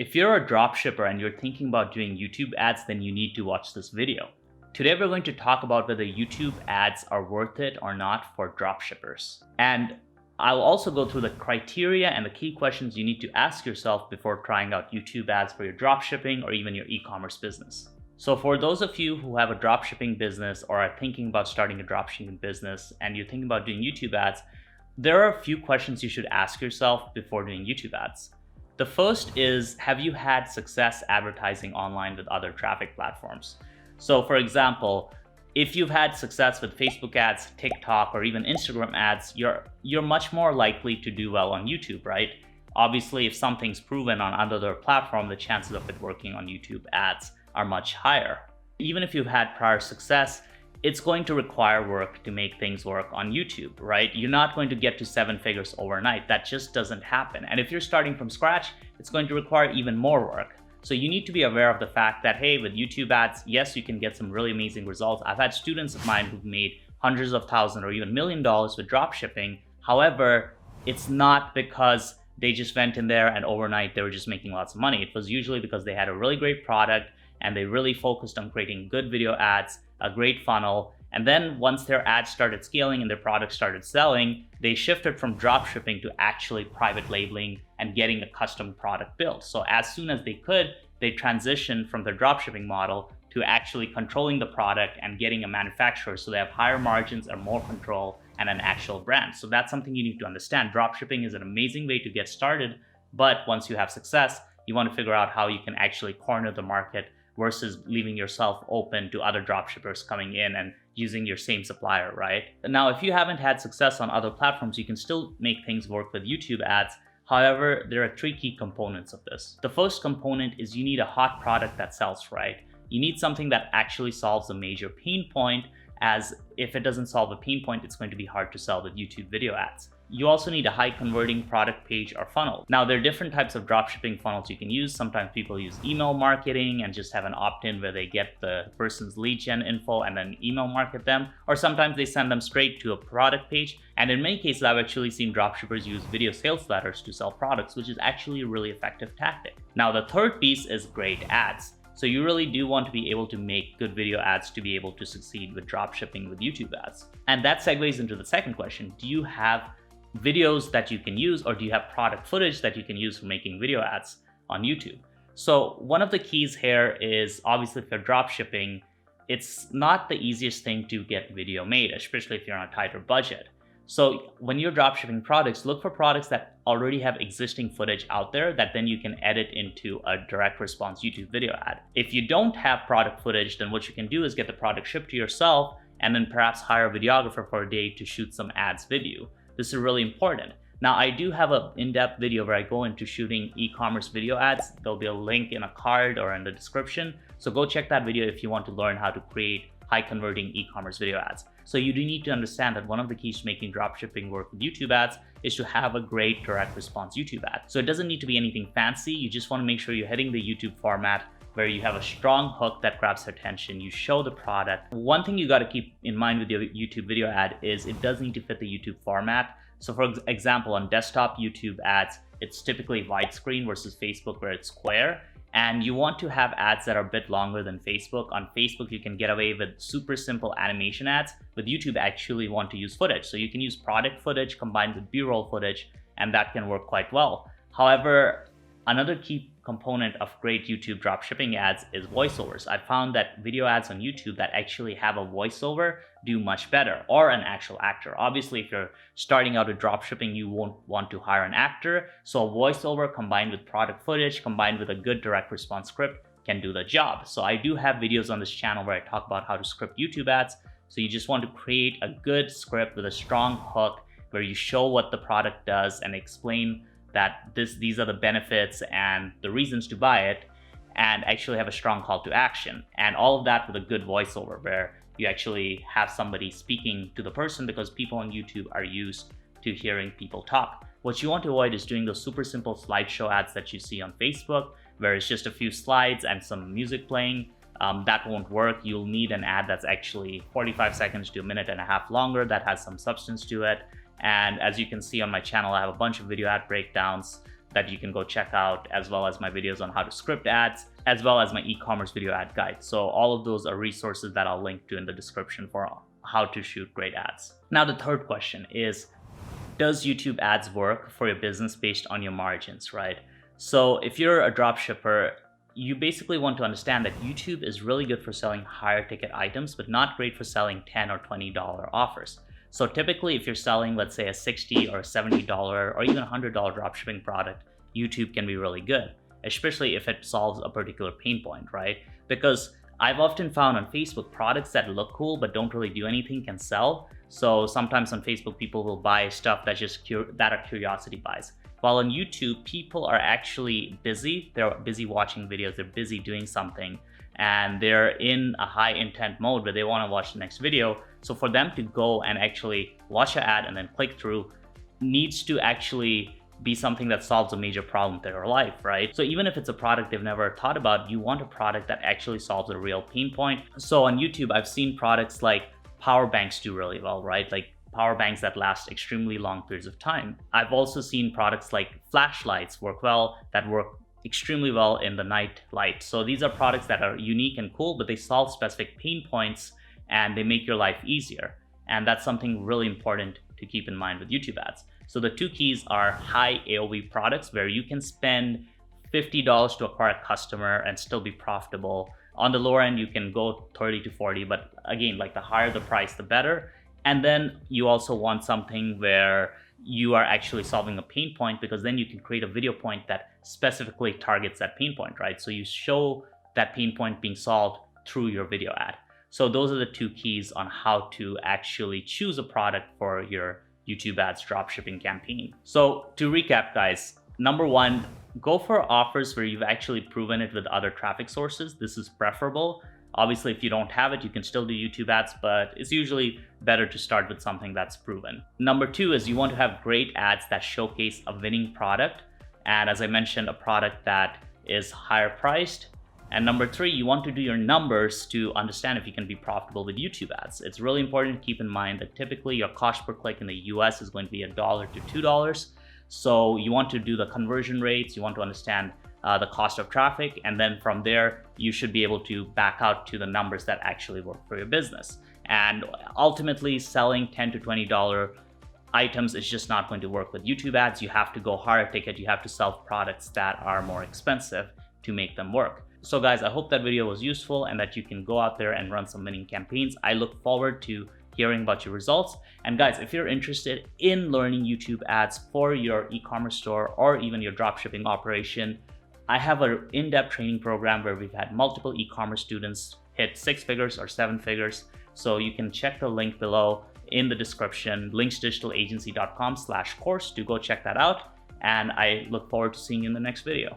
If you're a dropshipper and you're thinking about doing YouTube ads, then you need to watch this video. Today we're going to talk about whether YouTube ads are worth it or not for dropshippers. And I'll also go through the criteria and the key questions you need to ask yourself before trying out YouTube ads for your dropshipping or even your e-commerce business. So for those of you who have a dropshipping business or are thinking about starting a dropshipping business and you're thinking about doing YouTube ads, there are a few questions you should ask yourself before doing YouTube ads. The first is, have you had success advertising online with other traffic platforms? So for example, if you've had success with Facebook ads, TikTok, or even Instagram ads, you're much more likely to do well on YouTube, right? Obviously, if something's proven on another platform, the chances of it working on YouTube ads are much higher. Even if you've had prior success, it's going to require work to make things work on YouTube, right? You're not going to get to 7 figures overnight. That just doesn't happen. And if you're starting from scratch, it's going to require even more work. So you need to be aware of the fact that, hey, with YouTube ads, yes, you can get some really amazing results. I've had students of mine who've made hundreds of thousands or even $1 million with dropshipping. However, it's not because they just went in there and overnight they were just making lots of money. It was usually because they had a really great product and they really focused on creating good video ads, a great funnel. And then once their ads started scaling and their products started selling, they shifted from dropshipping to actually private labeling and getting a custom product built. So as soon as they could, they transitioned from their dropshipping model to actually controlling the product and getting a manufacturer, so they have higher margins and more control and an actual brand. So that's something you need to understand. Dropshipping is an amazing way to get started, but once you have success, you want to figure out how you can actually corner the market versus leaving yourself open to other dropshippers coming in and using your same supplier, right? Now, if you haven't had success on other platforms, you can still make things work with YouTube ads. However, there are 3 key components of this. The first component is you need a hot product that sells, right? You need something that actually solves a major pain point, as if it doesn't solve a pain point, it's going to be hard to sell with YouTube video ads. You also need a high converting product page or funnel. Now, there are different types of dropshipping funnels you can use. Sometimes people use email marketing and just have an opt-in where they get the person's lead gen info and then email market them. Or sometimes they send them straight to a product page. And in many cases, I've actually seen dropshippers use video sales letters to sell products, which is actually a really effective tactic. Now, the third piece is great ads. So you really do want to be able to make good video ads to be able to succeed with dropshipping with YouTube ads. And that segues into the second question. Do you have videos that you can use, or do you have product footage that you can use for making video ads on YouTube? So one of the keys here is, obviously, if you're dropshipping, it's not the easiest thing to get video made, especially if you're on a tighter budget. So when you're dropshipping products, look for products that already have existing footage out there that then you can edit into a direct response YouTube video ad. If you don't have product footage, then what you can do is get the product shipped to yourself and then perhaps hire a videographer for a day to shoot some ads with you. This is really important. Now, I do have an in-depth video where I go into shooting e-commerce video ads. There'll be a link in a card or in the description. So go check that video if you want to learn how to create high converting e-commerce video ads. So you do need to understand that one of the keys to making dropshipping work with YouTube ads is to have a great direct response YouTube ad. So it doesn't need to be anything fancy. You just want to make sure you're hitting the YouTube format where you have a strong hook that grabs attention, you show the product. One thing you got to keep in mind with your YouTube video ad is it does need to fit the YouTube format. So for example, on desktop YouTube ads, it's typically widescreen versus Facebook where it's square. And you want to have ads that are a bit longer than Facebook. On Facebook, you can get away with super simple animation ads. With YouTube, actually want to use footage. So you can use product footage combined with B-roll footage, and that can work quite well. However, another key component of great YouTube dropshipping ads is voiceovers. I found that video ads on YouTube that actually have a voiceover do much better, or an actual actor. Obviously, if you're starting out with dropshipping, you won't want to hire an actor. So a voiceover combined with product footage, combined with a good direct response script can do the job. So I do have videos on this channel where I talk about how to script YouTube ads. So you just want to create a good script with a strong hook where you show what the product does and explain that these are the benefits and the reasons to buy it, and actually have a strong call to action. And all of that with a good voiceover where you actually have somebody speaking to the person, because people on YouTube are used to hearing people talk. What you want to avoid is doing those super simple slideshow ads that you see on Facebook, where it's just a few slides and some music playing. That won't work. You'll need an ad that's actually 45 seconds to a minute and a half longer, that has some substance to it. And as you can see on my channel, I have a bunch of video ad breakdowns that you can go check out, as well as my videos on how to script ads, as well as my e-commerce video ad guide. So all of those are resources that I'll link to in the description for how to shoot great ads. Now, the third question is, does YouTube ads work for your business based on your margins, right? So if you're a dropshipper, you basically want to understand that YouTube is really good for selling higher ticket items, but not great for selling $10 or $20 offers. So typically, if you're selling, let's say, a $60 or $70 or even $100 dropshipping product, YouTube can be really good, especially if it solves a particular pain point, right? Because I've often found on Facebook, products that look cool but don't really do anything can sell. So sometimes on Facebook, people will buy stuff that's just that are curiosity buys. While on YouTube, people are actually busy. They're busy watching videos. They're busy doing something, and they're in a high intent mode where they want to watch the next video. So for them to go and actually watch an ad and then click through needs to actually be something that solves a major problem in their life, right? So even if it's a product they've never thought about, you want a product that actually solves a real pain point. So on YouTube, I've seen products like power banks do really well, right? Like power banks that last extremely long periods of time. I've also seen products like flashlights work well, that work extremely well in the night light. So these are products that are unique and cool, but they solve specific pain points and they make your life easier. And that's something really important to keep in mind with YouTube ads. So the two keys are high AOV products, where you can spend $50 to acquire a customer and still be profitable. On the lower end, you can go 30 to 40, but again, like the higher the price, the better. And then you also want something where you are actually solving a pain point, because then you can create a video point that specifically targets that pain point, right? So you show that pain point being solved through your video ad. So those are the two keys on how to actually choose a product for your YouTube ads dropshipping campaign. So to recap, guys, number one, go for offers where you've actually proven it with other traffic sources. This is preferable. Obviously, if you don't have it, you can still do YouTube ads, but it's usually better to start with something that's proven. Number two is you want to have great ads that showcase a winning product. And as I mentioned, a product that is higher priced. And number three, you want to do your numbers to understand if you can be profitable with YouTube ads. It's really important to keep in mind that typically your cost per click in the US is going to be $1 to $2. So you want to do the conversion rates, you want to understand the cost of traffic, and then from there, you should be able to back out to the numbers that actually work for your business. And ultimately, selling $10 to $20 items is just not going to work with YouTube ads. You have to go higher ticket, you have to sell products that are more expensive to make them work. So guys, I hope that video was useful and that you can go out there and run some winning campaigns. I look forward to hearing about your results. And guys, if you're interested in learning YouTube ads for your e-commerce store or even your dropshipping operation, I have an in-depth training program where we've had multiple e-commerce students hit 6 figures or 7 figures. So you can check the link below in the description, linxdigitalagency.com/course to go check that out. And I look forward to seeing you in the next video.